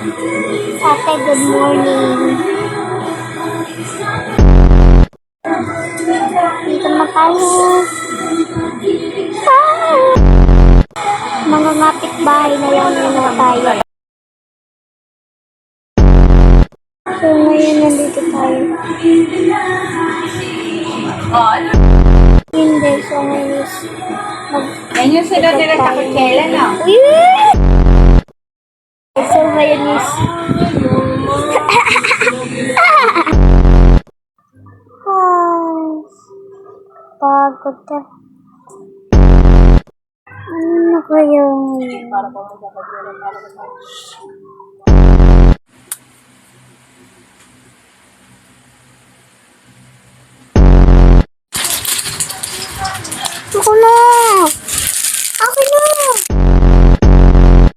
Ate, good morning. Dito na tayo. Mga kapitbahay na lang muna tayo. So, ngayon nandito tayo. Hindi, so ngayon is Yan yung sunod-sunod sa kutsela, no? So, ngayon is pagod na. Ano kaya? Ako na!